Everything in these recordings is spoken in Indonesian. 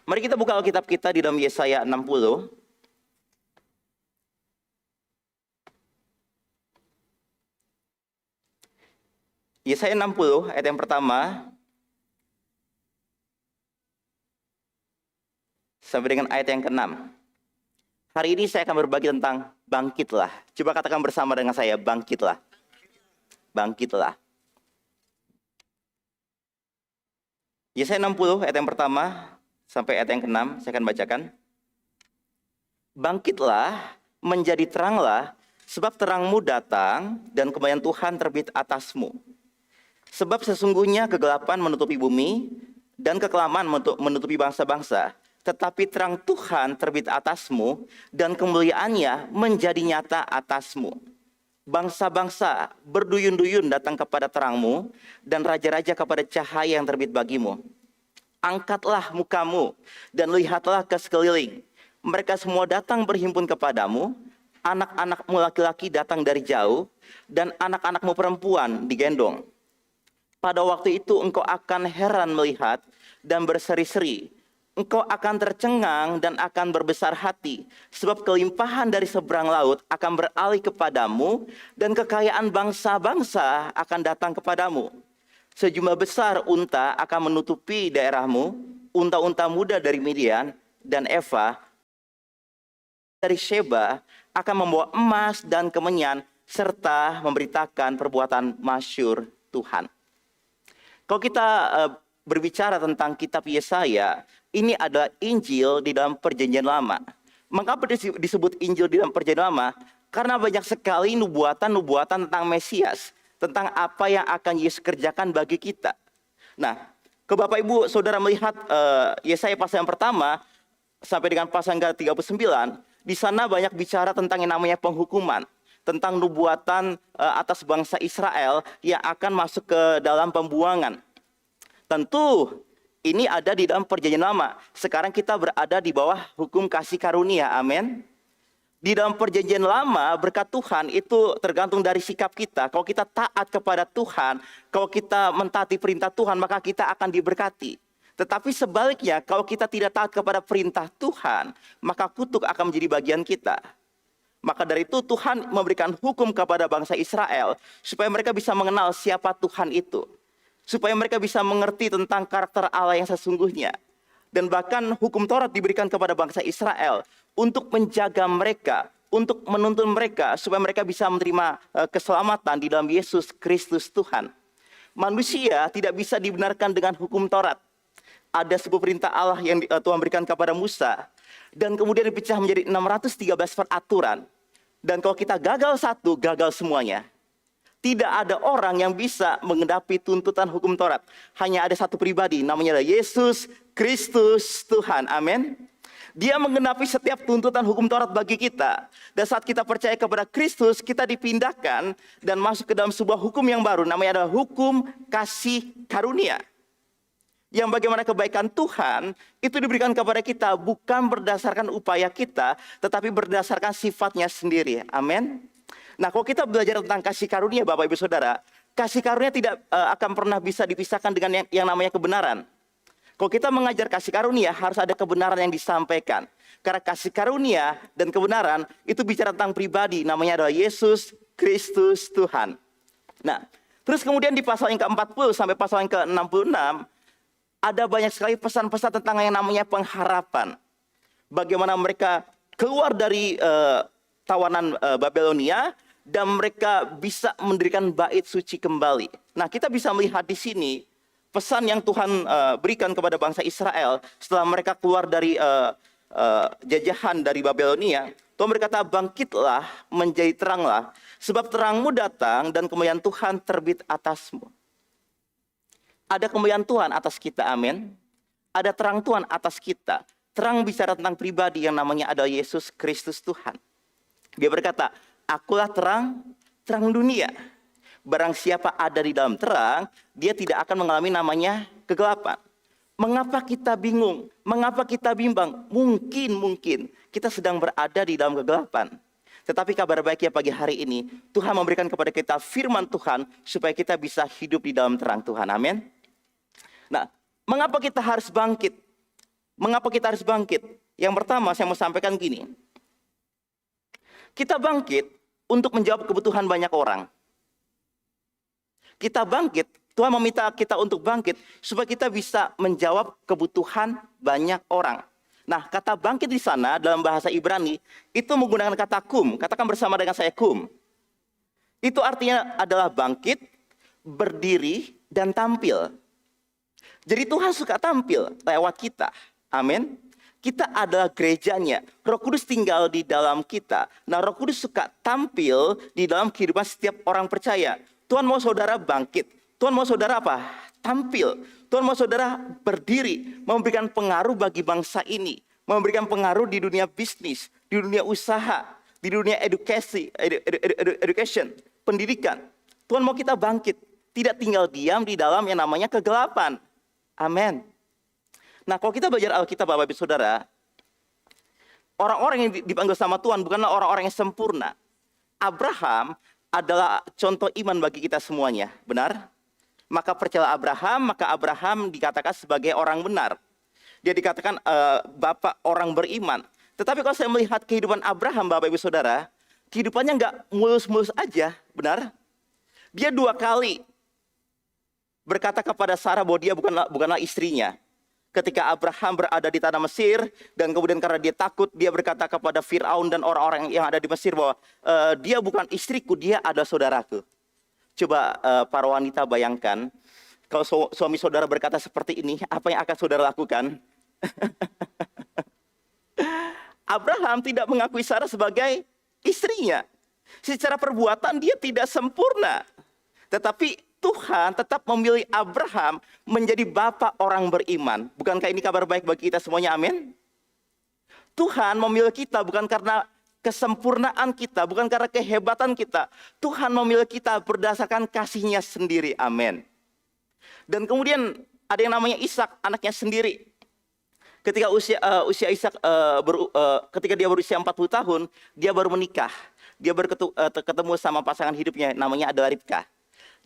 Mari kita buka Alkitab kita di dalam Yesaya 60. Yesaya 60 ayat yang pertama sampai dengan ayat yang ke-6. Hari ini saya akan berbagi tentang bangkitlah. Coba katakan bersama dengan saya, bangkitlah. Bangkitlah. Yesaya 60 ayat yang pertama sampai ayat yang ke-6, saya akan bacakan. Bangkitlah, menjadi teranglah, sebab terangmu datang dan kemuliaan Tuhan terbit atasmu. Sebab sesungguhnya kegelapan menutupi bumi dan kekelaman menutupi bangsa-bangsa. Tetapi terang Tuhan terbit atasmu dan kemuliaannya menjadi nyata atasmu. Bangsa-bangsa berduyun-duyun datang kepada terangmu dan raja-raja kepada cahaya yang terbit bagimu. Angkatlah mukamu dan lihatlah ke sekeliling. Mereka semua datang berhimpun kepadamu. Anak-anakmu laki-laki datang dari jauh dan anak-anakmu perempuan digendong. Pada waktu itu engkau akan heran melihat dan berseri-seri. Engkau akan tercengang dan akan berbesar hati. Sebab kelimpahan dari seberang laut akan beralih kepadamu. Dan kekayaan bangsa-bangsa akan datang kepadamu. Sejumlah besar unta akan menutupi daerahmu. Unta-unta muda dari Midian dan Eva dari Sheba akan membawa emas dan kemenyan. Serta memberitakan perbuatan masyhur Tuhan. Kalau kita berbicara tentang kitab Yesaya, ini adalah Injil di dalam Perjanjian Lama. Mengapa disebut Injil di dalam Perjanjian Lama? Karena banyak sekali nubuatan tentang Mesias, tentang apa yang akan Yesus kerjakan bagi kita. Nah, ke Bapak Ibu Saudara melihat Yesaya pasal yang pertama sampai dengan pasal yang ke-39, di sana banyak bicara tentang yang namanya penghukuman, tentang nubuatan atas bangsa Israel yang akan masuk ke dalam pembuangan. Tentu ini ada di dalam Perjanjian Lama. Sekarang kita berada di bawah hukum kasih karunia, amin. Di dalam Perjanjian Lama, berkat Tuhan itu tergantung dari sikap kita. Kalau kita taat kepada Tuhan, kalau kita mentaati perintah Tuhan, maka kita akan diberkati. Tetapi sebaliknya, kalau kita tidak taat kepada perintah Tuhan, maka kutuk akan menjadi bagian kita. Maka dari itu Tuhan memberikan hukum kepada bangsa Israel supaya mereka bisa mengenal siapa Tuhan itu. Supaya mereka bisa mengerti tentang karakter Allah yang sesungguhnya. Dan bahkan hukum Taurat diberikan kepada bangsa Israel untuk menjaga mereka, untuk menuntun mereka supaya mereka bisa menerima keselamatan di dalam Yesus Kristus Tuhan. Manusia tidak bisa dibenarkan dengan hukum Taurat. Ada sebuah perintah Allah yang Tuhan berikan kepada Musa. Dan kemudian dipecah menjadi 613 peraturan. Dan kalau kita gagal satu, gagal semuanya. Tidak ada orang yang bisa mengendapi tuntutan hukum Taurat. Hanya ada satu pribadi, namanya adalah Yesus Kristus Tuhan. Amin. Dia menggenapi setiap tuntutan hukum Taurat bagi kita. Dan saat kita percaya kepada Kristus, kita dipindahkan dan masuk ke dalam sebuah hukum yang baru. Namanya adalah hukum kasih karunia. Yang bagaimana kebaikan Tuhan itu diberikan kepada kita bukan berdasarkan upaya kita, tetapi berdasarkan sifatnya sendiri. Amin. Nah, kalau kita belajar tentang kasih karunia, Bapak Ibu Saudara, kasih karunia tidak akan pernah bisa dipisahkan dengan yang namanya kebenaran. Kalau kita mengajar kasih karunia, harus ada kebenaran yang disampaikan. Karena kasih karunia dan kebenaran itu bicara tentang pribadi, namanya adalah Yesus Kristus Tuhan. Nah, terus kemudian di pasal yang ke-40 sampai pasal yang ke-66, ada banyak sekali pesan-pesan tentang yang namanya pengharapan. Bagaimana mereka keluar dari tawanan Babelonia dan mereka bisa mendirikan bait suci kembali. Nah, kita bisa melihat di sini pesan yang Tuhan berikan kepada bangsa Israel setelah mereka keluar dari jajahan dari Babelonia. Tuhan berkata, bangkitlah, menjadi teranglah, sebab terangmu datang dan kemuliaan Tuhan terbit atasmu. Ada kemuliaan Tuhan atas kita, amin. Ada terang Tuhan atas kita. Terang bicara tentang pribadi yang namanya adalah Yesus Kristus Tuhan. Dia berkata, akulah terang dunia. Barang siapa ada di dalam terang, dia tidak akan mengalami namanya kegelapan. Mengapa kita bingung? Mengapa kita bimbang? Mungkin kita sedang berada di dalam kegelapan. Tetapi kabar baiknya pagi hari ini, Tuhan memberikan kepada kita firman Tuhan supaya kita bisa hidup di dalam terang Tuhan. Amin. Nah, mengapa kita harus bangkit? Mengapa kita harus bangkit? Yang pertama saya mau sampaikan gini. Kita bangkit untuk menjawab kebutuhan banyak orang. Kita bangkit, Tuhan meminta kita untuk bangkit supaya kita bisa menjawab kebutuhan banyak orang. Nah, kata bangkit di sana dalam bahasa Ibrani itu menggunakan kata kum. Katakan bersama dengan saya kum. Itu artinya adalah bangkit, berdiri, dan tampil. Jadi Tuhan suka tampil lewat kita. Amin. Kita adalah gerejanya. Roh Kudus tinggal di dalam kita. Nah, Roh Kudus suka tampil di dalam kehidupan setiap orang percaya. Tuhan mau saudara bangkit. Tuhan mau saudara apa? Tampil. Tuhan mau saudara berdiri, memberikan pengaruh bagi bangsa ini, memberikan pengaruh di dunia bisnis, di dunia usaha, di dunia education, pendidikan. Tuhan mau kita bangkit, tidak tinggal diam di dalam yang namanya kegelapan. Amin. Nah, kalau kita belajar Alkitab, Bapak Ibu Saudara, orang-orang yang dipanggil sama Tuhan bukanlah orang-orang yang sempurna. Abraham adalah contoh iman bagi kita semuanya, benar? Maka percaya Abraham, maka Abraham dikatakan sebagai orang benar. Dia dikatakan bapak orang beriman. Tetapi kalau saya melihat kehidupan Abraham, Bapak Ibu Saudara, kehidupannya nggak mulus-mulus aja, benar? Dia 2 kali berkata kepada Sarah bahwa dia bukanlah istrinya. Ketika Abraham berada di tanah Mesir, dan kemudian karena dia takut, dia berkata kepada Firaun dan orang-orang yang ada di Mesir bahwa dia bukan istriku, dia adalah saudaraku. Coba para wanita bayangkan, kalau suami saudara berkata seperti ini, apa yang akan saudara lakukan? Abraham tidak mengakui Sarah sebagai istrinya. Secara perbuatan dia tidak sempurna. Tetapi Tuhan tetap memilih Abraham menjadi bapak orang beriman. Bukankah ini kabar baik bagi kita semuanya? Amin. Tuhan memilih kita bukan karena kesempurnaan kita, bukan karena kehebatan kita. Tuhan memilih kita berdasarkan kasih-Nya sendiri. Amin. Dan kemudian ada yang namanya Ishak, anaknya sendiri. Ketika usia Ishak ketika dia berusia 40 tahun, dia baru menikah. Dia ketemu sama pasangan hidupnya, namanya adalah Ribka.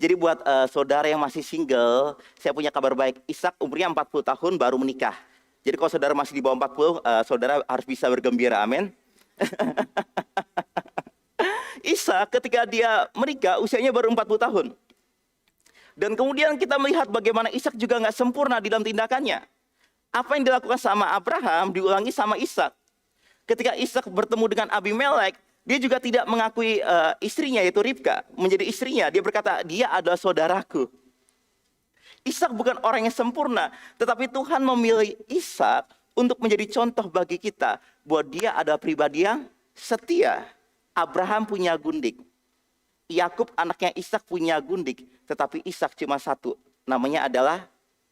Jadi buat saudara yang masih single, saya punya kabar baik. Ishak umurnya 40 tahun baru menikah. Jadi kalau saudara masih di bawah 40, saudara harus bisa bergembira, amin. Ishak ketika dia menikah, usianya baru 40 tahun. Dan kemudian kita melihat bagaimana Ishak juga nggak sempurna di dalam tindakannya. Apa yang dilakukan sama Abraham, diulangi sama Ishak. Ketika Ishak bertemu dengan Abimelek, dia juga tidak mengakui istrinya yaitu Ribka menjadi istrinya. Dia berkata, dia adalah saudaraku. Ishak bukan orang yang sempurna, tetapi Tuhan memilih Ishak untuk menjadi contoh bagi kita bahwa dia adalah pribadi yang setia. Abraham punya gundik, Yakub anaknya Ishak punya gundik, tetapi Ishak cuma satu, namanya adalah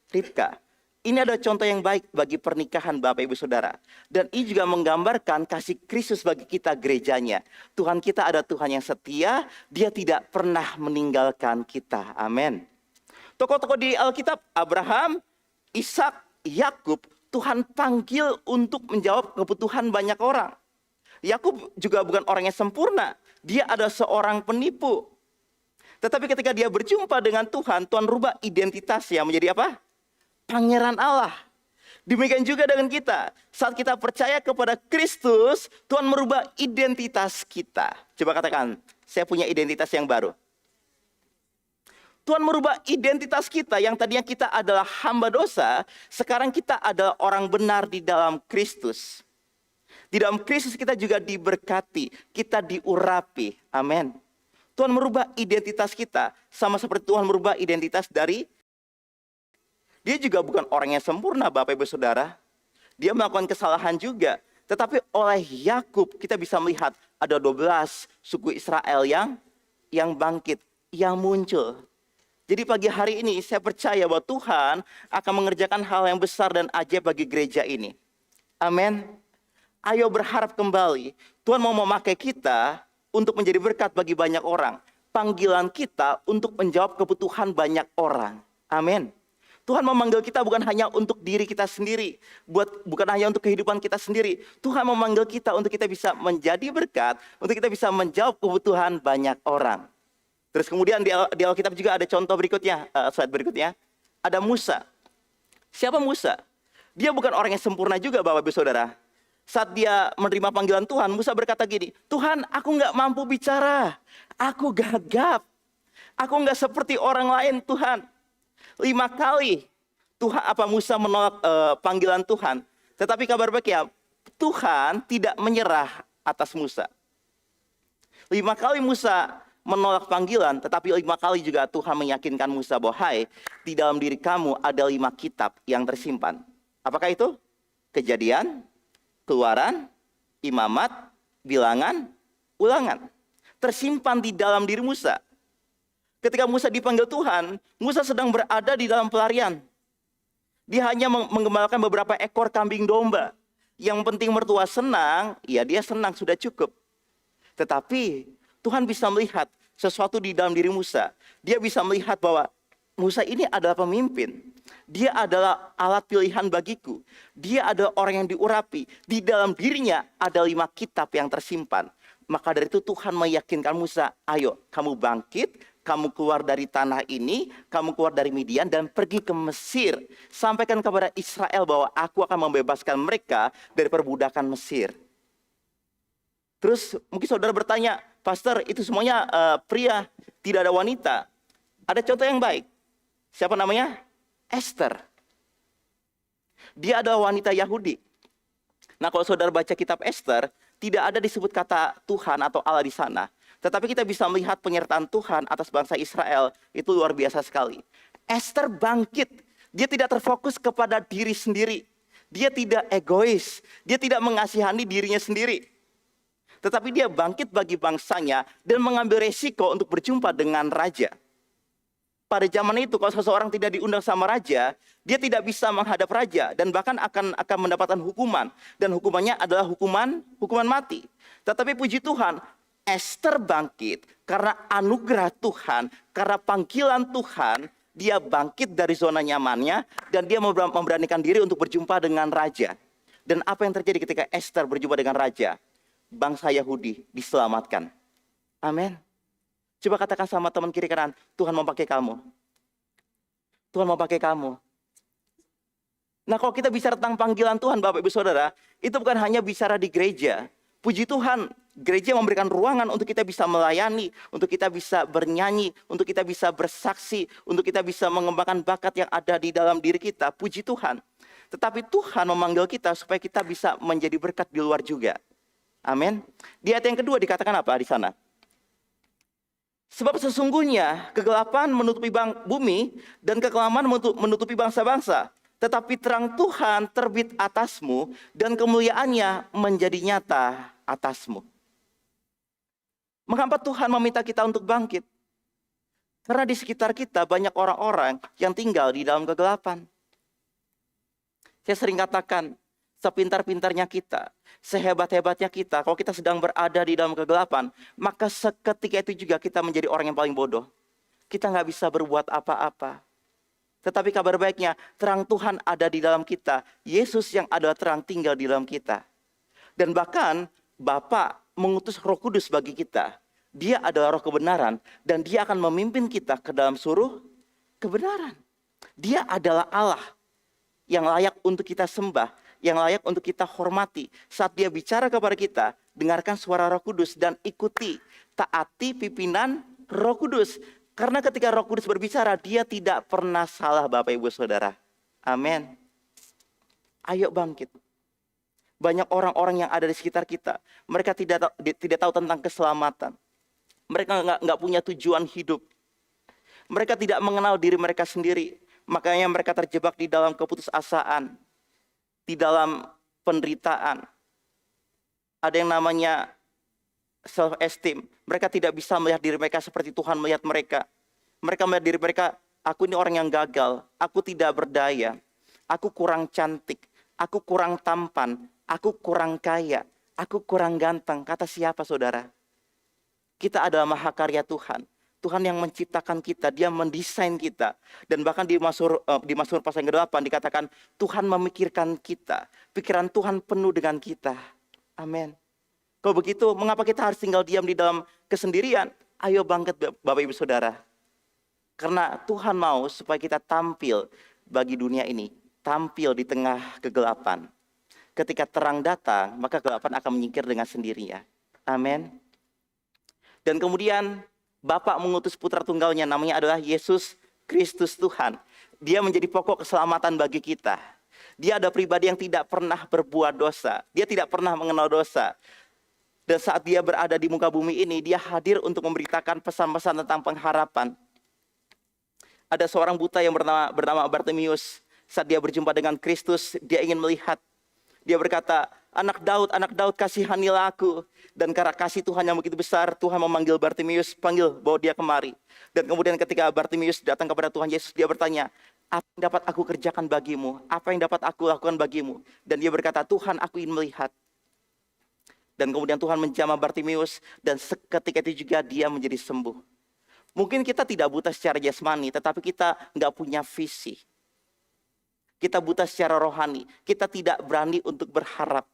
Ribka. Ini adalah contoh yang baik bagi pernikahan Bapak Ibu Saudara. Dan ini juga menggambarkan kasih Kristus bagi kita gerejanya. Tuhan kita ada Tuhan yang setia, Dia tidak pernah meninggalkan kita. Amin. Tokoh-tokoh di Alkitab, Abraham, Ishak, Yakub, Tuhan panggil untuk menjawab kebutuhan banyak orang. Yakub juga bukan orang yang sempurna. Dia adalah seorang penipu. Tetapi ketika dia berjumpa dengan Tuhan, Tuhan rubah identitasnya menjadi apa? Pangeran Allah. Demikian juga dengan kita. Saat kita percaya kepada Kristus, Tuhan merubah identitas kita. Coba katakan, saya punya identitas yang baru. Tuhan merubah identitas kita yang tadinya kita adalah hamba dosa, sekarang kita adalah orang benar di dalam Kristus. Di dalam Kristus kita juga diberkati, kita diurapi. Amin. Tuhan merubah identitas kita, sama seperti Tuhan merubah identitas dari dia juga bukan orang yang sempurna, Bapak Ibu Saudara. Dia melakukan kesalahan juga. Tetapi oleh Yakub kita bisa melihat ada 12 suku Israel yang bangkit, yang muncul. Jadi pagi hari ini saya percaya bahwa Tuhan akan mengerjakan hal yang besar dan ajaib bagi gereja ini. Amin. Ayo berharap kembali. Tuhan mau memakai kita untuk menjadi berkat bagi banyak orang. Panggilan kita untuk menjawab kebutuhan banyak orang. Amin. Tuhan memanggil kita bukan hanya untuk diri kita sendiri, bukan hanya untuk kehidupan kita sendiri. Tuhan memanggil kita untuk kita bisa menjadi berkat, untuk kita bisa menjawab kebutuhan banyak orang. Terus kemudian di Alkitab juga ada contoh berikutnya, slide berikutnya. Ada Musa. Siapa Musa? Dia bukan orang yang sempurna juga Bapak Ibu Saudara. Saat dia menerima panggilan Tuhan, Musa berkata gini, Tuhan, aku nggak mampu bicara, aku gagap, aku nggak seperti orang lain Tuhan. 5 kali Musa menolak panggilan Tuhan. Tetapi kabar baik ya, Tuhan tidak menyerah atas Musa. 5 kali Musa menolak panggilan, tetapi 5 kali juga Tuhan meyakinkan Musa bahwa hai, di dalam diri kamu ada 5 kitab yang tersimpan. Apakah itu? Kejadian, Keluaran, Imamat, Bilangan, Ulangan. Tersimpan di dalam diri Musa. Ketika Musa dipanggil Tuhan, Musa sedang berada di dalam pelarian. Dia hanya menggembalakan beberapa ekor kambing domba. Yang penting mertua senang, ya dia senang, sudah cukup. Tetapi Tuhan bisa melihat sesuatu di dalam diri Musa. Dia bisa melihat bahwa Musa ini adalah pemimpin. Dia adalah alat pilihan bagiku. Dia adalah orang yang diurapi. Di dalam dirinya ada 5 kitab yang tersimpan. Maka dari itu Tuhan meyakinkan Musa, ayo kamu bangkit, kamu keluar dari tanah ini, kamu keluar dari Midian dan pergi ke Mesir. Sampaikan kepada Israel bahwa aku akan membebaskan mereka dari perbudakan Mesir. Terus mungkin saudara bertanya, Pastor itu semuanya pria, tidak ada wanita. Ada contoh yang baik. Siapa namanya? Esther. Dia adalah wanita Yahudi. Nah kalau saudara baca kitab Esther, tidak ada disebut kata Tuhan atau Allah di sana. Tetapi kita bisa melihat penyertaan Tuhan atas bangsa Israel, itu luar biasa sekali. Esther bangkit, dia tidak terfokus kepada diri sendiri. Dia tidak egois, dia tidak mengasihani dirinya sendiri. Tetapi dia bangkit bagi bangsanya dan mengambil resiko untuk berjumpa dengan raja. Pada zaman itu kalau seseorang tidak diundang sama raja, dia tidak bisa menghadap raja dan bahkan akan mendapatkan hukuman, dan hukumannya adalah hukuman mati. Tetapi puji Tuhan, Esther bangkit karena anugerah Tuhan, karena panggilan Tuhan, dia bangkit dari zona nyamannya dan dia memberanikan diri untuk berjumpa dengan raja. Dan apa yang terjadi ketika Esther berjumpa dengan raja? Bangsa Yahudi diselamatkan. Amin. Coba katakan sama teman kiri kanan, Tuhan mau pakai kamu. Tuhan mau pakai kamu. Nah kalau kita bicara tentang panggilan Tuhan Bapak Ibu Saudara, itu bukan hanya bicara di gereja. Puji Tuhan, gereja memberikan ruangan untuk kita bisa melayani, untuk kita bisa bernyanyi, untuk kita bisa bersaksi, untuk kita bisa mengembangkan bakat yang ada di dalam diri kita. Puji Tuhan. Tetapi Tuhan memanggil kita supaya kita bisa menjadi berkat di luar juga. Amin. Di ayat yang kedua dikatakan apa di sana? Sebab sesungguhnya kegelapan menutupi bumi dan kekelaman menutupi bangsa-bangsa. Tetapi terang Tuhan terbit atasmu dan kemuliaannya menjadi nyata atasmu. Mengapa Tuhan meminta kita untuk bangkit? Karena di sekitar kita banyak orang-orang yang tinggal di dalam kegelapan. Saya sering katakan, sepintar-pintarnya kita, sehebat-hebatnya kita, kalau kita sedang berada di dalam kegelapan, maka seketika itu juga kita menjadi orang yang paling bodoh. Kita nggak bisa berbuat apa-apa. Tetapi kabar baiknya, terang Tuhan ada di dalam kita. Yesus yang adalah terang tinggal di dalam kita. Dan bahkan Bapa mengutus Roh Kudus bagi kita. Dia adalah roh kebenaran dan dia akan memimpin kita ke dalam suruh kebenaran. Dia adalah Allah yang layak untuk kita sembah, yang layak untuk kita hormati. Saat dia bicara kepada kita, dengarkan suara Roh Kudus dan ikuti, taati pimpinan Roh Kudus. Karena ketika Roh Kudus berbicara, dia tidak pernah salah Bapak Ibu Saudara. Amin. Ayo bangkit. Banyak orang-orang yang ada di sekitar kita, mereka tidak tahu tentang keselamatan. Mereka nggak punya tujuan hidup. Mereka tidak mengenal diri mereka sendiri. Makanya mereka terjebak di dalam keputusasaan, di dalam penderitaan. Ada yang namanya self-esteem. Mereka tidak bisa melihat diri mereka seperti Tuhan melihat mereka. Mereka melihat diri mereka, aku ini orang yang gagal, aku tidak berdaya, aku kurang cantik, aku kurang tampan, aku kurang kaya, aku kurang ganteng. Kata siapa saudara? Kita adalah mahakarya Tuhan. Tuhan yang menciptakan kita, dia mendesain kita. Dan bahkan di Mazmur pasal yang ke-8 dikatakan, Tuhan memikirkan kita. Pikiran Tuhan penuh dengan kita. Amin. Kalau begitu, mengapa kita harus tinggal diam di dalam kesendirian? Ayo bangkit Bapak Ibu Saudara. Karena Tuhan mau supaya kita tampil bagi dunia ini. tampil di tengah kegelapan. Ketika terang datang, maka kegelapan akan menyingkir dengan sendirinya. Amin. Dan kemudian Bapa mengutus putra tunggalnya, namanya adalah Yesus Kristus Tuhan. Dia menjadi pokok keselamatan bagi kita. Dia ada pribadi yang tidak pernah berbuat dosa. Dia tidak pernah mengenal dosa. Dan saat dia berada di muka bumi ini, dia hadir untuk memberitakan pesan-pesan tentang pengharapan. Ada seorang buta yang bernama Bartimius. Saat dia berjumpa dengan Kristus, dia ingin melihat. Dia berkata, anak Daud, kasihanilah aku. Dan karena kasih Tuhan yang begitu besar, Tuhan memanggil Bartimius, panggil, bawa dia kemari. Dan kemudian ketika Bartimius datang kepada Tuhan Yesus, dia bertanya, apa yang dapat aku kerjakan bagimu? Apa yang dapat aku lakukan bagimu? Dan dia berkata, Tuhan, aku ingin melihat. Dan kemudian Tuhan menjamah Bartimius, dan seketika itu juga dia menjadi sembuh. Mungkin kita tidak buta secara jasmani, tetapi kita nggak punya visi. Kita buta secara rohani. Kita tidak berani untuk berharap.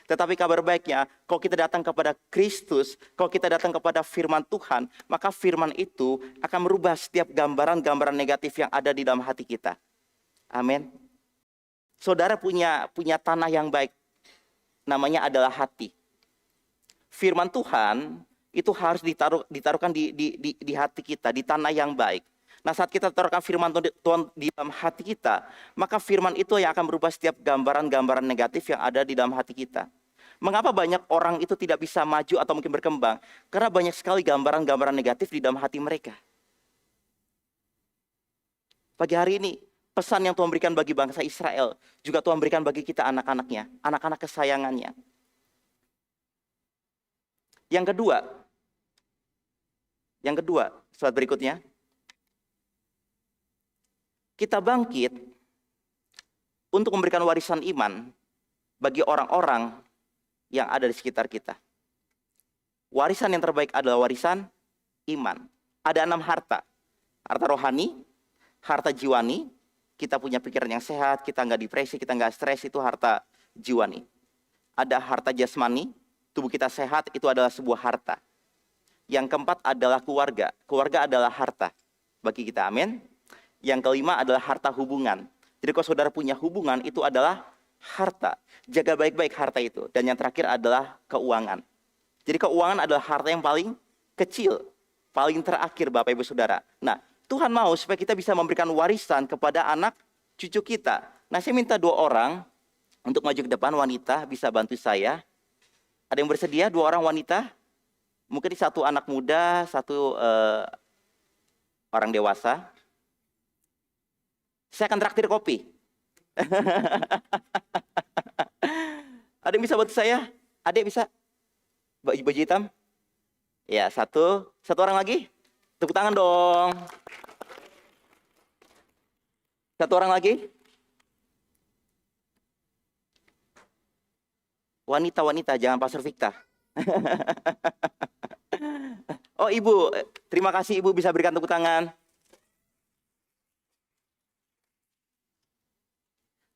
Tetapi kabar baiknya, kalau kita datang kepada Kristus, kalau kita datang kepada firman Tuhan, maka firman itu akan merubah setiap gambaran-gambaran negatif yang ada di dalam hati kita. Amin. Saudara punya tanah yang baik. Namanya adalah hati. Firman Tuhan itu harus ditaruhkan di hati kita, di tanah yang baik. Nah, saat kita taruhkan firman Tuhan di dalam hati kita, maka firman itu yang akan berubah setiap gambaran-gambaran negatif yang ada di dalam hati kita. Mengapa banyak orang itu tidak bisa maju atau mungkin berkembang? Karena banyak sekali gambaran-gambaran negatif di dalam hati mereka. Pagi hari ini, pesan yang Tuhan berikan bagi bangsa Israel, juga Tuhan berikan bagi kita anak-anaknya, anak-anak kesayangannya. Yang kedua, slide berikutnya. Kita bangkit untuk memberikan warisan iman bagi orang-orang yang ada di sekitar kita. Warisan yang terbaik adalah warisan iman. Ada 6 harta. Harta rohani, harta jiwani, kita punya pikiran yang sehat, kita nggak depresi, kita nggak stres, itu harta jiwani. Ada harta jasmani, tubuh kita sehat, itu adalah sebuah harta. Yang keempat adalah keluarga. Keluarga adalah harta bagi kita, amin. Yang kelima adalah harta hubungan. Jadi kalau saudara punya hubungan, itu adalah harta. Jaga baik-baik harta itu. Dan yang terakhir adalah keuangan. Jadi keuangan adalah harta yang paling kecil, paling terakhir Bapak Ibu Saudara. Nah, Tuhan mau supaya kita bisa memberikan warisan kepada anak cucu kita. Nah, saya minta 2 orang untuk maju ke depan, wanita bisa bantu saya. Ada yang bersedia 2 orang wanita? Mungkin 1 anak muda, 1 orang dewasa. Saya akan traktir kopi. Ada yang bisa bantu saya? Adik bisa? Baju hitam? Ya, 1 orang lagi. Tepuk tangan dong. 1 orang lagi. Wanita, jangan Pastor Victa. Oh, Ibu, terima kasih Ibu bisa berikan tepuk tangan.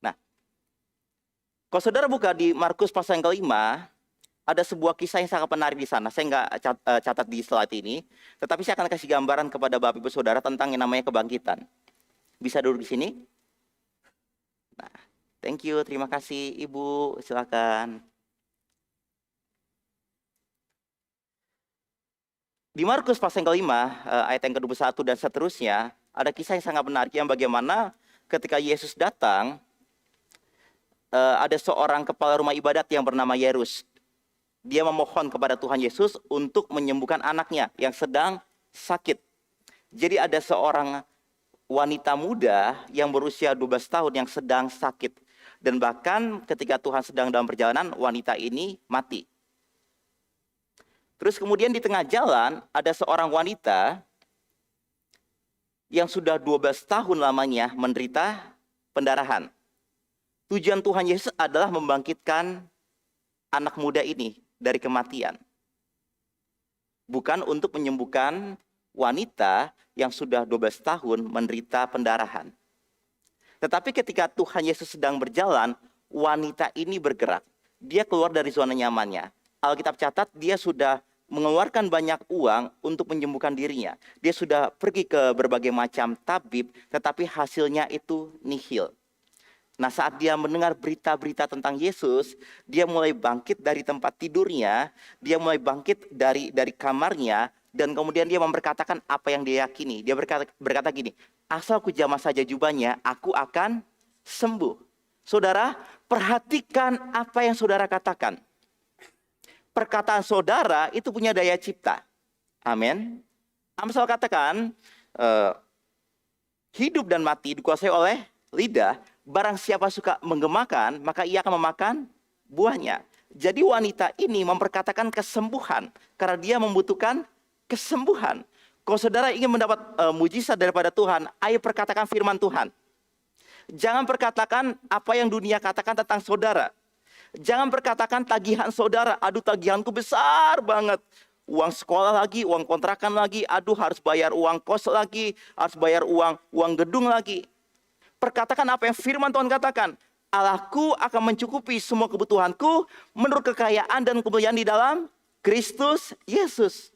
Nah, kalau saudara buka di Markus pasal yang ke-5, ada sebuah kisah yang sangat menarik di sana. Saya nggak catat di slide ini, tetapi saya akan kasih gambaran kepada Bapak Ibu Saudara tentang yang namanya kebangkitan. Bisa duduk di sini? Nah, thank you, terima kasih Ibu, silakan. Di Markus pasal yang ke-5, ayat yang ke-21 dan seterusnya, ada kisah yang sangat menarik yang bagaimana ketika Yesus datang, ada seorang kepala rumah ibadat yang bernama Yairus. Dia memohon kepada Tuhan Yesus untuk menyembuhkan anaknya yang sedang sakit. Jadi ada seorang wanita muda yang berusia 12 tahun yang sedang sakit. Dan bahkan ketika Tuhan sedang dalam perjalanan, wanita ini mati. Terus kemudian di tengah jalan ada seorang wanita yang sudah 12 tahun lamanya menderita pendarahan. Tujuan Tuhan Yesus adalah membangkitkan anak muda ini dari kematian. Bukan untuk menyembuhkan wanita yang sudah 12 tahun menderita pendarahan. Tetapi ketika Tuhan Yesus sedang berjalan, wanita ini bergerak. Dia keluar dari zona nyamannya. Alkitab catat dia sudah mengeluarkan banyak uang untuk menyembuhkan dirinya. Dia sudah pergi ke berbagai macam tabib, tetapi hasilnya itu nihil. Nah, saat dia mendengar berita-berita tentang Yesus, dia mulai bangkit dari tempat tidurnya, dia mulai bangkit dari kamarnya, dan kemudian dia memperkatakan apa yang dia yakini. Dia berkata gini, asal ku jamah saja jubahnya, aku akan sembuh. Saudara, perhatikan apa yang saudara katakan. Perkataan saudara itu punya daya cipta. Amin. Amsal katakan, hidup dan mati dikuasai oleh lidah. Barang siapa suka menggemakan, maka ia akan memakan buahnya. Jadi wanita ini memperkatakan kesembuhan, karena dia membutuhkan kesembuhan. Kalau saudara ingin mendapat mujizat daripada Tuhan, ayo perkatakan firman Tuhan. Jangan perkatakan apa yang dunia katakan tentang saudara. Jangan perkatakan tagihan saudara, aduh tagihanku besar banget. Uang sekolah lagi, uang kontrakan lagi, aduh harus bayar uang kos lagi, harus bayar uang gedung lagi. Perkatakan apa yang firman Tuhan katakan. Allahku akan mencukupi semua kebutuhanku menurut kekayaan dan kemuliaan di dalam Kristus Yesus.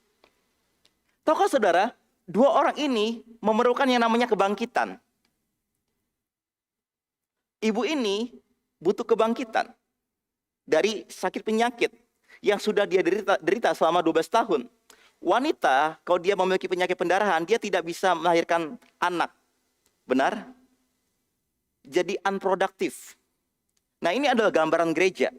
Tahukah saudara, dua orang ini memerlukan yang namanya kebangkitan. Ibu ini butuh kebangkitan dari sakit penyakit yang sudah dia derita selama 12 tahun. Wanita, kalau dia memiliki penyakit pendarahan, dia tidak bisa melahirkan anak. Benar? Jadi unproduktif. Nah, ini adalah gambaran gereja.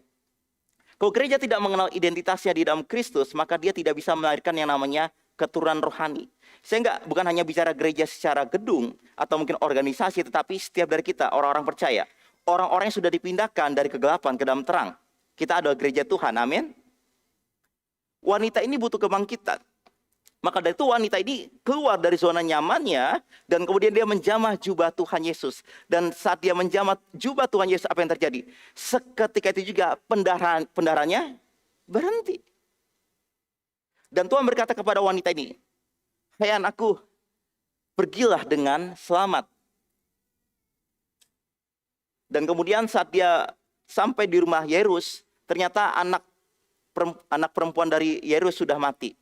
Kalau gereja tidak mengenal identitasnya di dalam Kristus, maka dia tidak bisa melahirkan yang namanya keturunan rohani. Saya bukan hanya bicara gereja secara gedung atau mungkin organisasi, tetapi setiap dari kita, orang-orang percaya. Orang-orang yang sudah dipindahkan dari kegelapan ke dalam terang. Kita adalah gereja Tuhan, amin. Wanita ini butuh kebangkitan. Maka dari itu wanita ini keluar dari zona nyamannya dan kemudian dia menjamah jubah Tuhan Yesus. Dan saat dia menjamah jubah Tuhan Yesus, apa yang terjadi? Seketika itu juga pendarahannya berhenti. Dan Tuhan berkata kepada wanita ini, "Hai anakku, pergilah dengan selamat." Dan kemudian saat dia sampai di rumah Yairus, ternyata anak perempuan dari Yairus sudah mati.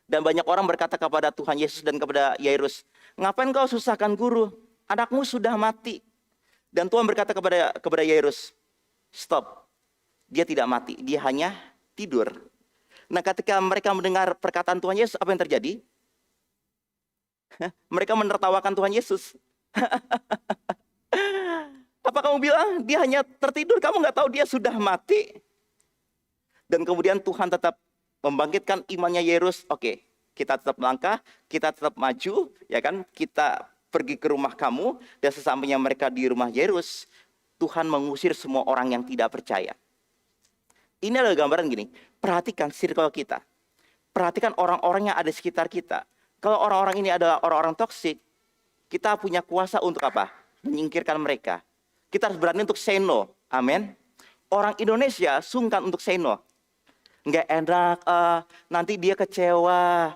Dan banyak orang berkata kepada Tuhan Yesus dan kepada Yairus, "Ngapain kau susahkan guru? Anakmu sudah mati." Dan Tuhan berkata kepada Yairus, "Stop. Dia tidak mati, dia hanya tidur." Nah, ketika mereka mendengar perkataan Tuhan Yesus, apa yang terjadi? Mereka menertawakan Tuhan Yesus. Apa kamu bilang dia hanya tertidur? Kamu nggak tahu dia sudah mati? Dan kemudian Tuhan tetap membangkitkan imannya Yairus. Oke, kita tetap melangkah, kita tetap maju, ya kan? Kita pergi ke rumah kamu, dan sesampainya mereka di rumah Yairus, Tuhan mengusir semua orang yang tidak percaya. Ini adalah gambaran gini, perhatikan circle kita. Perhatikan orang-orang yang ada di sekitar kita. Kalau orang-orang ini adalah orang-orang toksik, kita punya kuasa untuk apa? Menyingkirkan mereka. Kita harus berani untuk say no. Amin. Orang Indonesia sungkan untuk say no. Nggak enak, nanti dia kecewa.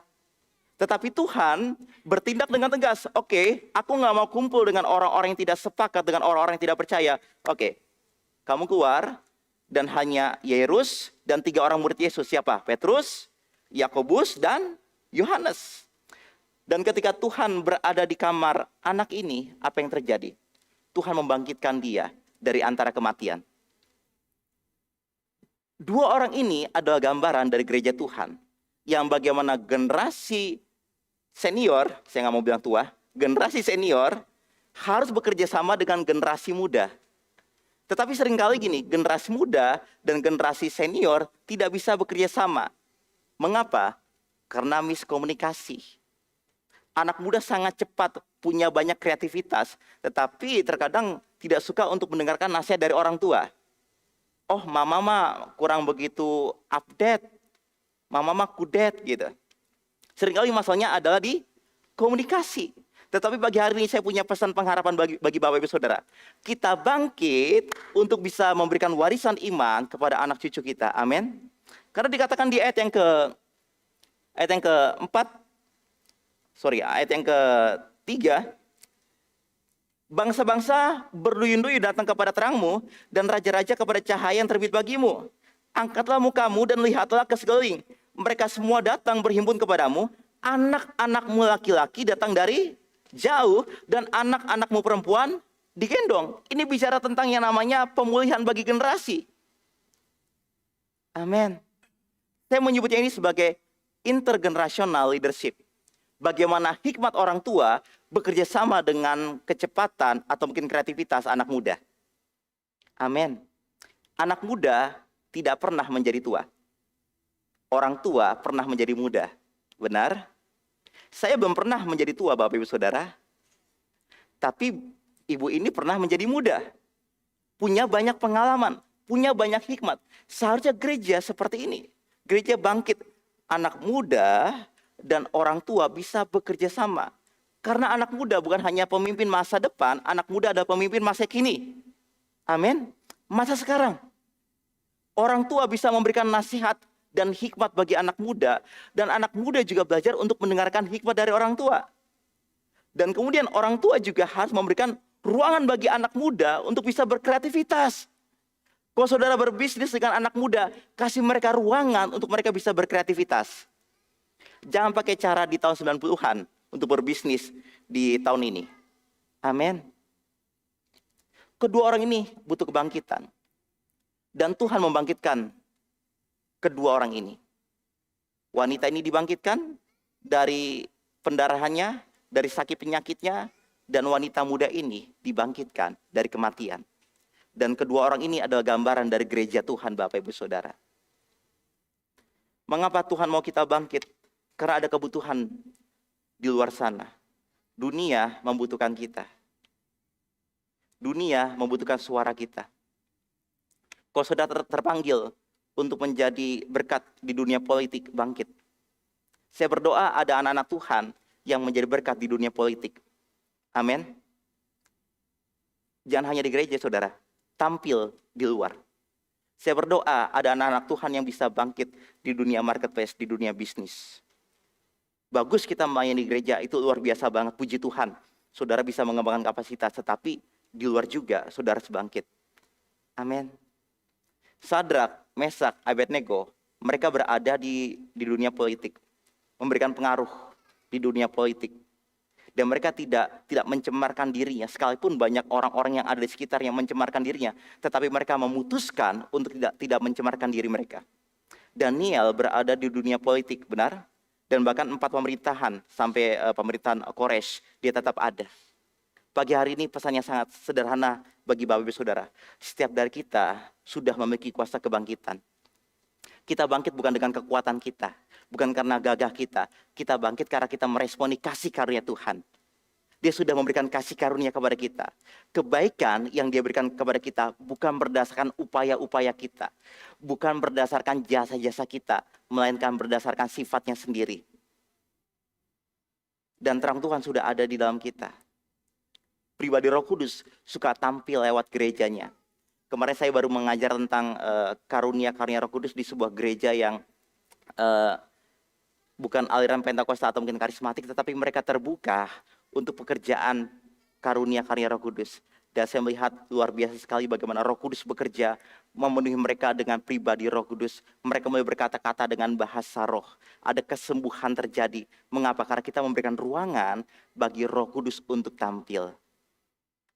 Tetapi Tuhan bertindak dengan tegas. Oke, aku nggak mau kumpul dengan orang-orang yang tidak sepakat, dengan orang-orang yang tidak percaya. Oke, kamu keluar, dan hanya Yairus dan 3 orang murid Yesus. Siapa? Petrus, Yakobus, dan Yohanes. Dan ketika Tuhan berada di kamar anak ini, apa yang terjadi? Tuhan membangkitkan dia dari antara kematian. 2 orang ini adalah gambaran dari gereja Tuhan. Yang bagaimana generasi senior, saya nggak mau bilang tua, generasi senior harus bekerja sama dengan generasi muda. Tetapi seringkali gini, generasi muda dan generasi senior tidak bisa bekerja sama. Mengapa? Karena miskomunikasi. Anak muda sangat cepat, punya banyak kreativitas, tetapi terkadang tidak suka untuk mendengarkan nasihat dari orang tua. Oh, mama mah kurang begitu update, mama mah kudet gitu. Seringkali masalahnya adalah di komunikasi. Tetapi pagi hari ini saya punya pesan pengharapan bagi Bapak Ibu Saudara. Kita bangkit untuk bisa memberikan warisan iman kepada anak cucu kita. Amin. Karena dikatakan di ayat yang ketiga, bangsa-bangsa berduyun-duyun datang kepada terangmu, dan raja-raja kepada cahaya yang terbit bagimu. Angkatlah mukamu dan lihatlah ke sekeliling. Mereka semua datang berhimpun kepadamu. Anak-anakmu laki-laki datang dari jauh, dan anak-anakmu perempuan digendong. Ini bicara tentang yang namanya pemulihan bagi generasi. Amin. Saya menyebutnya ini sebagai intergenerational leadership. Bagaimana hikmat orang tua bekerja sama dengan kecepatan atau mungkin kreativitas anak muda. Amin. Anak muda tidak pernah menjadi tua. Orang tua pernah menjadi muda. Benar? Saya belum pernah menjadi tua, Bapak Ibu Saudara. Tapi ibu ini pernah menjadi muda. Punya banyak pengalaman, punya banyak hikmat. Seharusnya gereja seperti ini. Gereja bangkit. Anak muda dan orang tua bisa bekerja sama. Karena anak muda bukan hanya pemimpin masa depan, anak muda adalah pemimpin masa kini. Amin. Masa sekarang. Orang tua bisa memberikan nasihat dan hikmat bagi anak muda. Dan anak muda juga belajar untuk mendengarkan hikmat dari orang tua. Dan kemudian orang tua juga harus memberikan ruangan bagi anak muda untuk bisa berkreativitas. Kalau saudara berbisnis dengan anak muda, kasih mereka ruangan untuk mereka bisa berkreativitas. Jangan pakai cara di tahun 90-an untuk berbisnis di tahun ini. Amin. Kedua orang ini butuh kebangkitan. Dan Tuhan membangkitkan kedua orang ini. Wanita ini dibangkitkan dari pendarahannya, dari sakit penyakitnya, dan wanita muda ini dibangkitkan dari kematian. Dan kedua orang ini adalah gambaran dari gereja Tuhan, Bapak Ibu Saudara. Mengapa Tuhan mau kita bangkit? Karena ada kebutuhan di luar sana. Dunia membutuhkan kita. Dunia membutuhkan suara kita. Kalau saudara terpanggil untuk menjadi berkat di dunia politik, bangkit. Saya berdoa ada anak-anak Tuhan yang menjadi berkat di dunia politik. Amin. Jangan hanya di gereja, saudara. Tampil di luar. Saya berdoa ada anak-anak Tuhan yang bisa bangkit di dunia marketplace, di dunia bisnis. Bagus kita main di gereja, itu luar biasa banget, puji Tuhan. Saudara bisa mengembangkan kapasitas, tetapi di luar juga saudara harus bangkit. Amin. Sadrak, Mesak, Abednego, mereka berada di dunia politik. Memberikan pengaruh di dunia politik. Dan mereka tidak mencemarkan dirinya, sekalipun banyak orang-orang yang ada di sekitar yang mencemarkan dirinya, tetapi mereka memutuskan untuk tidak mencemarkan diri mereka. Daniel berada di dunia politik, benar? Dan bahkan 4 pemerintahan, sampai pemerintahan Koresh, dia tetap ada. Pagi hari ini pesannya sangat sederhana bagi Bapak Ibu Saudara. Setiap dari kita sudah memiliki kuasa kebangkitan. Kita bangkit bukan dengan kekuatan kita, bukan karena gagah kita. Kita bangkit karena kita meresponi kasih karunia Tuhan. Dia sudah memberikan kasih karunia kepada kita. Kebaikan yang dia berikan kepada kita bukan berdasarkan upaya-upaya kita. Bukan berdasarkan jasa-jasa kita, melainkan berdasarkan sifatnya sendiri. Dan terang Tuhan sudah ada di dalam kita. Pribadi Roh Kudus suka tampil lewat gerejanya. Kemarin saya baru mengajar tentang karunia-karunia Roh Kudus di sebuah gereja yang bukan aliran Pentakosta atau mungkin karismatik, tetapi mereka terbuka untuk pekerjaan karunia-karunia Roh Kudus. Dan saya melihat luar biasa sekali bagaimana Roh Kudus bekerja, memenuhi mereka dengan pribadi Roh Kudus. Mereka mulai berkata-kata dengan bahasa roh. Ada kesembuhan terjadi. Mengapa? Karena kita memberikan ruangan bagi Roh Kudus untuk tampil.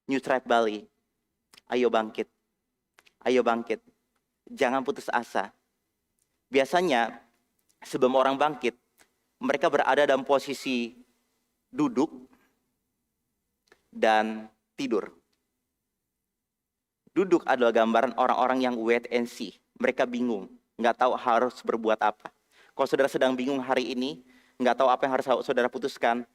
New Tribe Bali, ayo bangkit. Ayo bangkit. Jangan putus asa. Biasanya sebelum orang bangkit, mereka berada dalam posisi duduk dan tidur. Duduk adalah gambaran orang-orang yang wait and see. Mereka bingung, nggak tahu harus berbuat apa. Kalau saudara sedang bingung hari ini, nggak tahu apa yang harus saudara putuskan,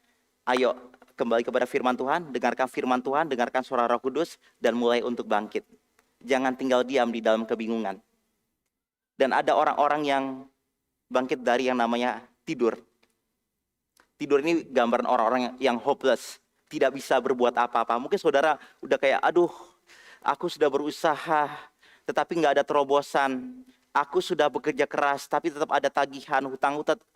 ayo kembali kepada firman Tuhan, dengarkan firman Tuhan, dengarkan suara Roh Kudus, dan mulai untuk bangkit. Jangan tinggal diam di dalam kebingungan. Dan ada orang-orang yang bangkit dari yang namanya tidur. Tidur ini gambaran orang-orang yang hopeless, tidak bisa berbuat apa-apa. Mungkin saudara udah kayak, aduh, aku sudah berusaha, tetapi nggak ada terobosan. Aku sudah bekerja keras, tapi tetap ada tagihan,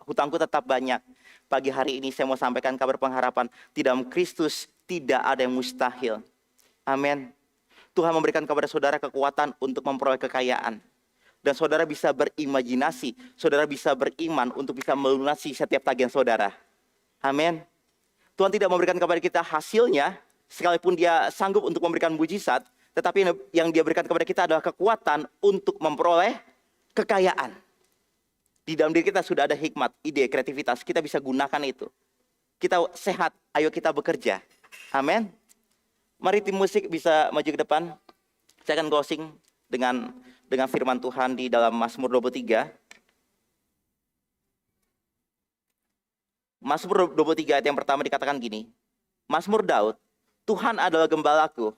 hutangku tetap banyak. Pagi hari ini saya mau sampaikan kabar pengharapan. Di dalam Kristus tidak ada yang mustahil. Amin. Tuhan memberikan kepada saudara kekuatan untuk memperoleh kekayaan. Dan saudara bisa berimajinasi, saudara bisa beriman untuk bisa melunasi setiap tagihan saudara. Amin. Tuhan tidak memberikan kepada kita hasilnya, Sekalipun dia sanggup untuk memberikan mujizat, tetapi yang dia berikan kepada kita adalah kekuatan untuk memperoleh kekayaan. Di dalam diri kita sudah ada hikmat, ide, kreativitas. Kita bisa gunakan itu. Kita sehat, ayo kita bekerja. Amin. Mari tim musik bisa maju ke depan. Saya akan closing dengan firman Tuhan di dalam Mazmur 23. Mazmur 23 ayat yang pertama dikatakan gini. Mazmur Daud, Tuhan adalah gembalaku,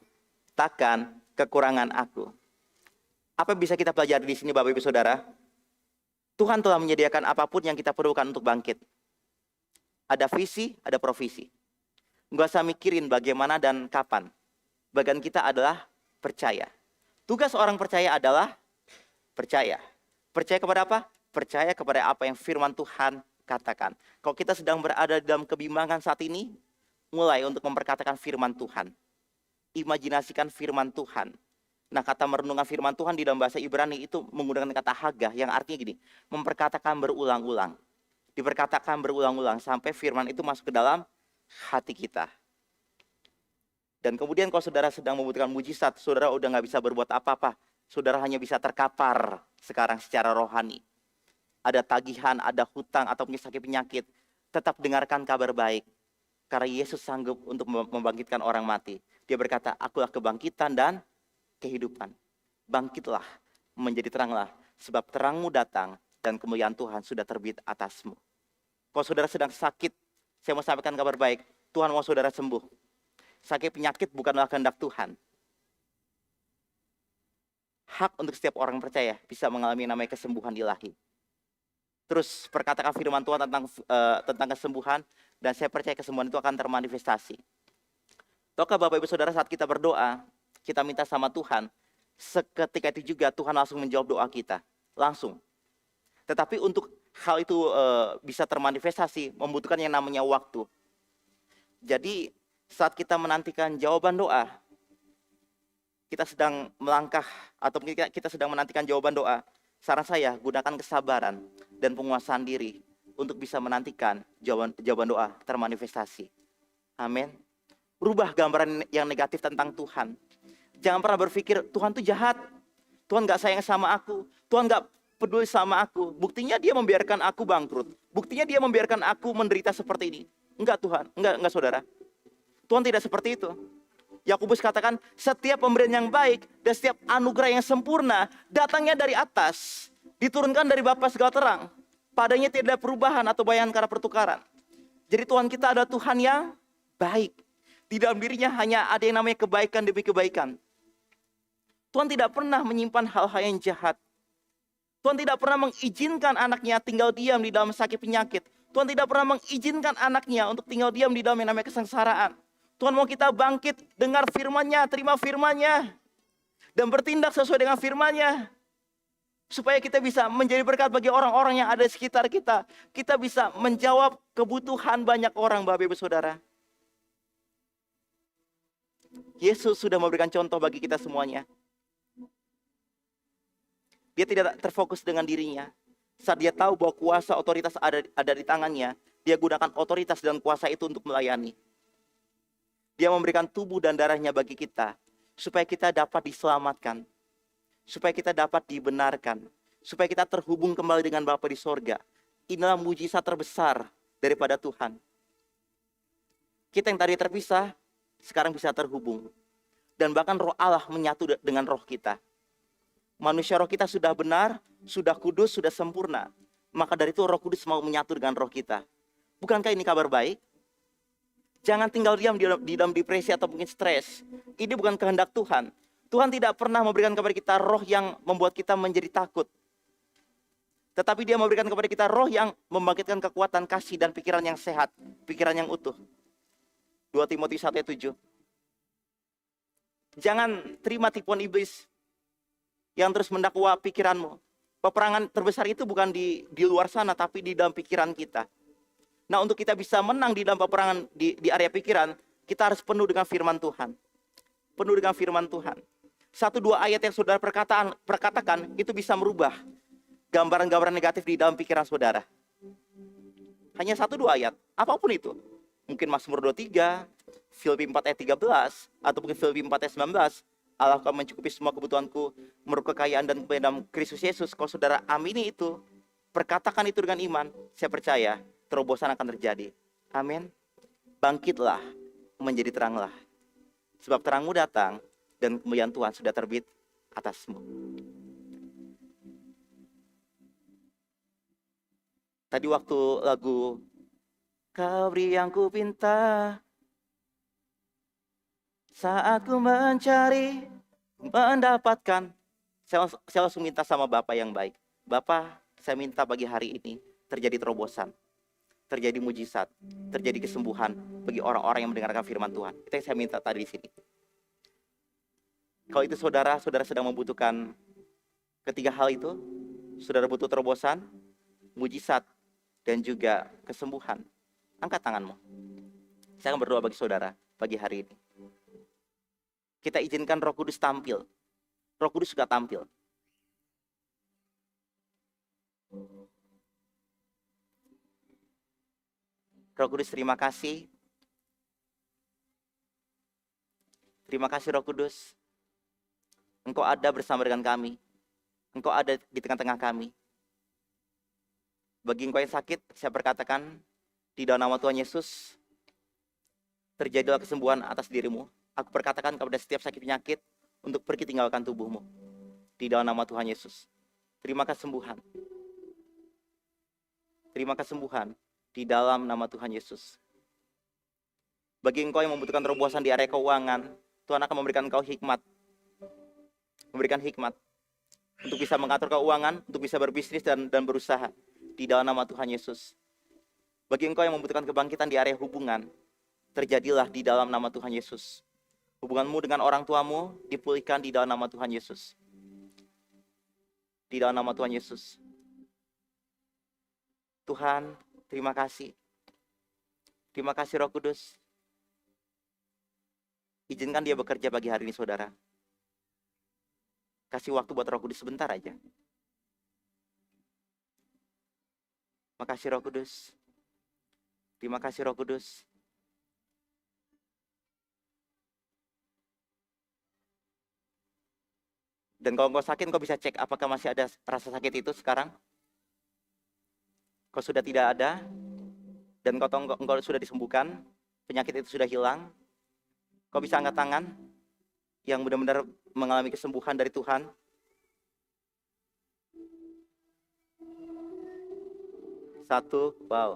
takkan kekurangan aku. Apa yang bisa kita pelajari di sini Bapak Ibu Saudara? Tuhan telah menyediakan apapun yang kita perlukan untuk bangkit. Ada visi, ada provisi. Nggak usah mikirin bagaimana dan kapan. Bagian kita adalah percaya. Tugas orang percaya adalah percaya. Percaya kepada apa? Percaya kepada apa yang firman Tuhan katakan. Kalau kita sedang berada dalam kebimbangan saat ini, mulai untuk memperkatakan firman Tuhan. Imajinasikan firman Tuhan. Nah, kata merenungkan firman Tuhan di dalam bahasa Ibrani itu menggunakan kata hagah yang artinya gini, memperkatakan berulang-ulang. Diperkatakan berulang-ulang sampai firman itu masuk ke dalam hati kita. Dan kemudian kalau saudara sedang membutuhkan mujizat, saudara udah nggak bisa berbuat apa-apa. Saudara hanya bisa terkapar sekarang secara rohani. Ada tagihan, ada hutang, atau mungkin sakit penyakit. Tetap dengarkan kabar baik. Karena Yesus sanggup untuk membangkitkan orang mati. Dia berkata, akulah kebangkitan dan kehidupan. Bangkitlah, menjadi teranglah. Sebab terangmu datang dan kemuliaan Tuhan sudah terbit atasmu. Kalau saudara sedang sakit, saya mau sampaikan kabar baik. Tuhan mau saudara sembuh. Sakit penyakit bukanlah kehendak Tuhan. Hak untuk setiap orang percaya bisa mengalami namanya kesembuhan ilahi. Terus perkatakan firman Tuhan tentang kesembuhan, dan saya percaya kesembuhan itu akan termanifestasi. Tahukah Bapak Ibu Saudara, saat kita berdoa, kita minta sama Tuhan, seketika itu juga Tuhan langsung menjawab doa kita. Langsung. Tetapi untuk hal itu bisa termanifestasi, membutuhkan yang namanya waktu. Jadi saat kita menantikan jawaban doa, kita sedang melangkah, atau kita sedang menantikan jawaban doa, saran saya, gunakan kesabaran dan penguasaan diri untuk bisa menantikan jawaban doa termanifestasi. Amin. Rubah gambaran yang negatif tentang Tuhan. Jangan pernah berpikir, Tuhan tuh jahat. Tuhan gak sayang sama aku. Tuhan gak peduli sama aku. Buktinya dia membiarkan aku bangkrut. Buktinya dia membiarkan aku menderita seperti ini. Enggak Tuhan, enggak saudara. Tuhan tidak seperti itu. Yakobus katakan, setiap pemberian yang baik dan setiap anugerah yang sempurna datangnya dari atas, diturunkan dari Bapa segala terang. Padanya tidak ada perubahan atau bayangan karena pertukaran. Jadi Tuhan kita adalah Tuhan yang baik. Di dalam dirinya hanya ada yang namanya kebaikan demi kebaikan. Tuhan tidak pernah menyimpan hal-hal yang jahat. Tuhan tidak pernah mengizinkan anaknya tinggal diam di dalam sakit penyakit. Tuhan tidak pernah mengizinkan anaknya untuk tinggal diam di dalam yang namanya kesengsaraan. Tuhan mau kita bangkit, dengar firman-Nya, terima firman-Nya, dan bertindak sesuai dengan firman-Nya. Supaya kita bisa menjadi berkat bagi orang-orang yang ada di sekitar kita. Kita bisa menjawab kebutuhan banyak orang, Bapak Ibu Saudara. Yesus sudah memberikan contoh bagi kita semuanya. Dia tidak terfokus dengan dirinya. Saat dia tahu bahwa kuasa otoritas ada di tangannya, dia gunakan otoritas dan kuasa itu untuk melayani. Dia memberikan tubuh dan darahnya bagi kita, supaya kita dapat diselamatkan, supaya kita dapat dibenarkan, supaya kita terhubung kembali dengan Bapa di sorga. Inilah mujizat terbesar daripada Tuhan. Kita yang tadi terpisah, sekarang bisa terhubung. Dan bahkan roh Allah menyatu dengan roh kita. Manusia roh kita sudah benar, sudah kudus, sudah sempurna. Maka dari itu roh kudus mau menyatu dengan roh kita. Bukankah ini kabar baik? Jangan tinggal diam di dalam depresi atau mungkin stres. Ini bukan kehendak Tuhan. Tuhan tidak pernah memberikan kepada kita roh yang membuat kita menjadi takut. Tetapi dia memberikan kepada kita roh yang membangkitkan kekuatan, kasih, dan pikiran yang sehat. Pikiran yang utuh. 2 Timotius 1:7. Jangan terima tipuan iblis yang terus mendakwa pikiranmu. Peperangan terbesar itu bukan di luar sana, tapi di dalam pikiran kita. Nah, untuk kita bisa menang di dalam peperangan di area pikiran, kita harus penuh dengan firman Tuhan. Penuh dengan firman Tuhan. 1-2 ayat yang saudara perkatakan itu bisa merubah gambaran-gambaran negatif di dalam pikiran saudara. Hanya 1-2 ayat, apapun itu. Mungkin Mazmur 23, Filipi 4 ayat 13 atau mungkin Filipi 4 ayat 19, Allah akan mencukupi semua kebutuhanku menurut kekayaan dan kemuliaan dalam Kristus Yesus. Kalau saudara amini itu, perkatakan itu dengan iman, saya percaya terobosan akan terjadi. Amin. Bangkitlah, menjadi teranglah. Sebab terangmu datang dan kemuliaan Tuhan sudah terbit atasmu. Tadi waktu lagu Kau beri yang ku pinta, saat ku mencari, mendapatkan, saya langsung minta sama Bapak yang baik. Bapak, saya minta pagi hari ini terjadi terobosan, terjadi mujizat, terjadi kesembuhan bagi orang-orang yang mendengarkan firman Tuhan. Itu yang saya minta tadi di sini. Kalau itu saudara sedang membutuhkan ketiga hal itu, saudara butuh terobosan, mujizat, dan juga kesembuhan, angkat tanganmu. Saya akan berdoa bagi saudara pagi hari ini. Kita izinkan Roh Kudus tampil. Roh Kudus sudah tampil. Roh Kudus, terima kasih. Terima kasih Roh Kudus. Engkau ada bersama dengan kami. Engkau ada di tengah-tengah kami. Bagi engkau yang sakit, saya perkatakan di dalam nama Tuhan Yesus, terjadilah kesembuhan atas dirimu. Aku perkatakan kepada setiap sakit penyakit untuk pergi tinggalkan tubuhmu. Di dalam nama Tuhan Yesus. Terima kesembuhan. Terima kesembuhan di dalam nama Tuhan Yesus. Bagi engkau yang membutuhkan terobosan di area keuangan, Tuhan akan memberikan engkau hikmat. Memberikan hikmat untuk bisa mengatur keuangan, untuk bisa berbisnis dan berusaha. Di dalam nama Tuhan Yesus. Bagi engkau yang membutuhkan kebangkitan di area hubungan, terjadilah di dalam nama Tuhan Yesus. Hubunganmu dengan orang tuamu dipulihkan di dalam nama Tuhan Yesus. Di dalam nama Tuhan Yesus. Tuhan, terima kasih. Terima kasih Roh Kudus. Izinkan dia bekerja pagi hari ini saudara. Kasih waktu buat Roh Kudus sebentar aja. Makasih Roh Kudus. Terima kasih Roh Kudus. Dan kalau engkau sakit, engkau bisa cek apakah masih ada rasa sakit itu sekarang. Kalau sudah tidak ada, dan engkau sudah disembuhkan, penyakit itu sudah hilang, kau bisa angkat tangan yang benar-benar mengalami kesembuhan dari Tuhan. Satu, wow.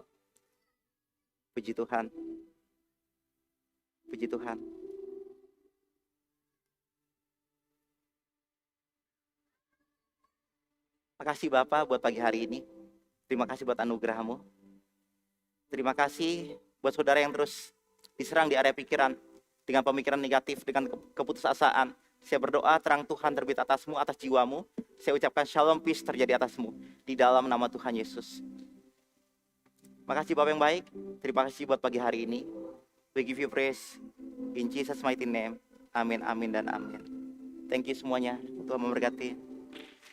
Puji Tuhan. Puji Tuhan. Makasih Bapak buat pagi hari ini. Terima kasih buat anugerah-Mu. Terima kasih buat saudara yang terus diserang di area pikiran dengan pemikiran negatif, dengan keputusasaan. Saya berdoa terang Tuhan terbit atasmu, atas jiwamu. Saya ucapkan shalom peace terjadi atasmu di dalam nama Tuhan Yesus. Makasih Bapak yang baik. Terima kasih buat pagi hari ini. We give you praise in Jesus mighty name. Amin, amin, dan amin. Thank you semuanya. Tuhan memberkati.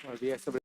Luar biasa.